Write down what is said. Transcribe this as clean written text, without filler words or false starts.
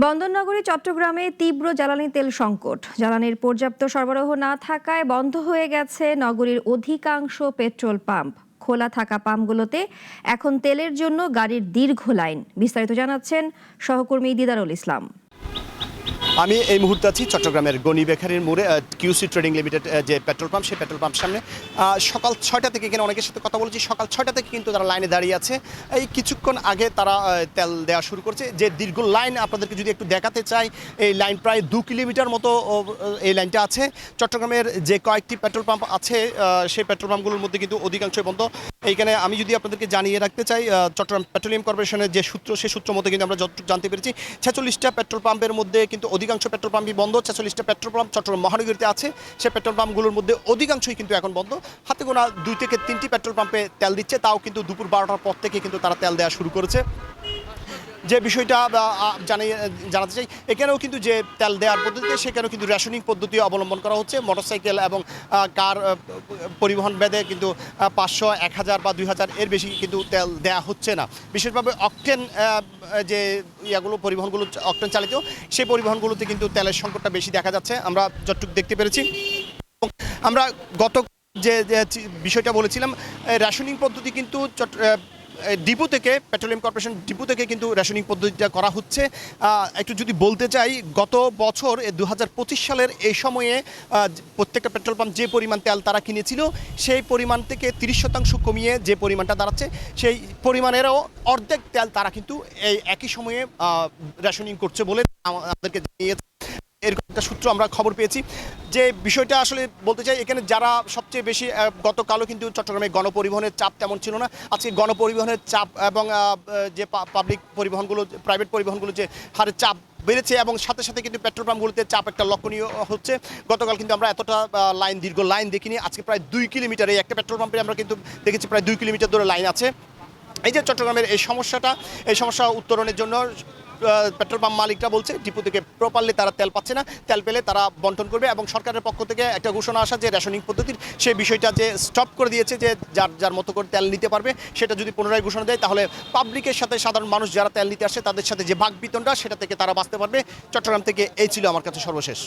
বন্দরনগরী চট্টগ্রামে তীব্র জ্বালানি তেল সংকট। জ্বালানির পর্যাপ্ত সরবরাহ না থাকায় বন্ধ হয়ে গেছে নগরীর অধিকাংশ পেট্রোল পাম্প। খোলা থাকা পাম্পগুলোতে এখন তেলের জন্য গাড়ির দীর্ঘ লাইন। বিস্তারিত জানাচ্ছেন সহকর্মী দিদারুল ইসলাম। আমি এই মুহূর্তে আছি চট্টগ্রামের গনি বেকারির মোড়ে কিউসি ট্রেডিং লিমিটেড যে পেট্রোল পাম্প, সেই পেট্রোল পাম্প সামনে সকাল 6টা থেকে এখানে অনেকের সাথে কথা বলেছি। সকাল 6টা থেকে কিন্তু তারা লাইনে দাঁড়িয়ে আছে। এই কিছুক্ষণ আগে তারা তেল দেওয়া শুরু করছে। যে দীর্ঘ লাইন আপনাদেরকে যদি একটু দেখাতে চাই, এই লাইন প্রায় 2 কিলোমিটার মতো এই লাইনটা আছে। চট্টগ্রামের যে কয়েকটি পেট্রোল পাম্প আছে সেই পেট্রোল পাম্পগুলোর মধ্যে কিন্তু অধিকাংশই বন্ধ। এইখানে আমি যদি আপনাদেরকে জানিয়ে রাখতে চাই, চট্টগ্রাম পেট্রোলিয়াম কর্পোরেশনের যে সূত্র, সেই সূত্র মতো কিন্তু আমরা যতটুকু জানতে পেরেছি 46টা পেট্রোল পাম্পের মধ্যে কিন্তু অধিকাংশ পেট্রোল পাম্পই বন্ধ। 46টা পেট্রোল পাম্প চট্টগ্রাম মহানগরীতে আছে। সেই পেট্রোল পাম্পগুলোর মধ্যে অধিকাংশই কিন্তু এখন বন্ধ। হাতে গোনা 2 থেকে 3টি পেট্রোল পাম্পে তেল দিচ্ছে, তাও কিন্তু দুপুর 12টার পর থেকে কিন্তু তারা তেল দেওয়া শুরু করেছে। যে বিষয়টা জানাতে চাই, এখানেও কিন্তু যে তেল দেওয়ার পদ্ধতি, সেখানেও কিন্তু রেশনিং পদ্ধতি অবলম্বন করা হচ্ছে। মোটরসাইকেল এবং কার পরিবহন ভেদে কিন্তু 500, 1000 বা 2000 এর বেশি কিন্তু তেল দেওয়া হচ্ছে না। বিশেষভাবে অকটেন যে পরিবহনগুলো অকটেন চালিত, সেই পরিবহনগুলোতে কিন্তু তেলের সংকটটা বেশি দেখা যাচ্ছে, আমরা যতটুকু দেখতে পেরেছি। আমরা গত যে বিষয়টা বলেছিলাম, রেশনিং পদ্ধতি কিন্তু ডিপো থেকে, পেট্রোলিয়াম কর্পোরেশন ডিপো থেকে কিন্তু রেশনিং পদ্ধতিটা করা হচ্ছে। একটু যদি বলতে চাই, গত বছর 2025 সালের এই সময়ে প্রত্যেকটা পেট্রোল পাম্প যে পরিমাণ তেল তারা কিনেছিল, সেই পরিমাণ থেকে 30% কমিয়ে যে পরিমাণটা দাঁড়াচ্ছে, সেই পরিমাণেরও অর্ধেক তেল তারা কিন্তু এই একই সময়ে রেশনিং করছে বলে আমাদেরকে জানিয়েছে। এরকম একটা সূত্র আমরা খবর পেয়েছি। যে বিষয়টা আসলে বলতে চাই, এখানে যারা সবচেয়ে বেশি, গতকালও কিন্তু চট্টগ্রামে গণপরিবহনের চাপ তেমন ছিল না। আজকে গণপরিবহনের চাপ এবং যে পাবলিক পরিবহনগুলো, প্রাইভেট পরিবহনগুলো যে হারে চাপ বেড়েছে, এবং সাথে সাথে কিন্তু পেট্রোল পাম্পগুলোতে চাপ একটা লক্ষণীয় হচ্ছে। গতকাল কিন্তু আমরা এতটা দীর্ঘ লাইন দেখিনি। আজকে প্রায় 2 কিলোমিটার, এই একটা পেট্রোল পাম্পে আমরা কিন্তু দেখেছি প্রায় 2 কিলোমিটার ধরে লাইন আছে। এই যে চট্টগ্রামের এই সমস্যা উত্তরণের জন্য পেট্রোল পাম্প মালিকরা বলছে ডিপো থেকে প্রপারলি তারা তেল পাচ্ছে না, তেল পেলে তারা বন্টন করবে। এবং সরকারের পক্ষ থেকে একটা ঘোষণা আসা যে রেশনিং পদ্ধতির, সেই বিষয়টা যে স্টপ করে দিয়েছে, যে যার মতো করে তেল নিতে পারবে। সেটা যদি পুনরায় ঘোষণা দেয়, তাহলে পাবলিকের সাথে সাধারণ মানুষ যারা তেল নিতে আসে তাদের সাথে যে ভাগ বিতনটা, সেটা থেকে তারা বাঁচতে পারবে। চট্টগ্রাম থেকে এই ছিল আমার কাছে সর্বশেষ।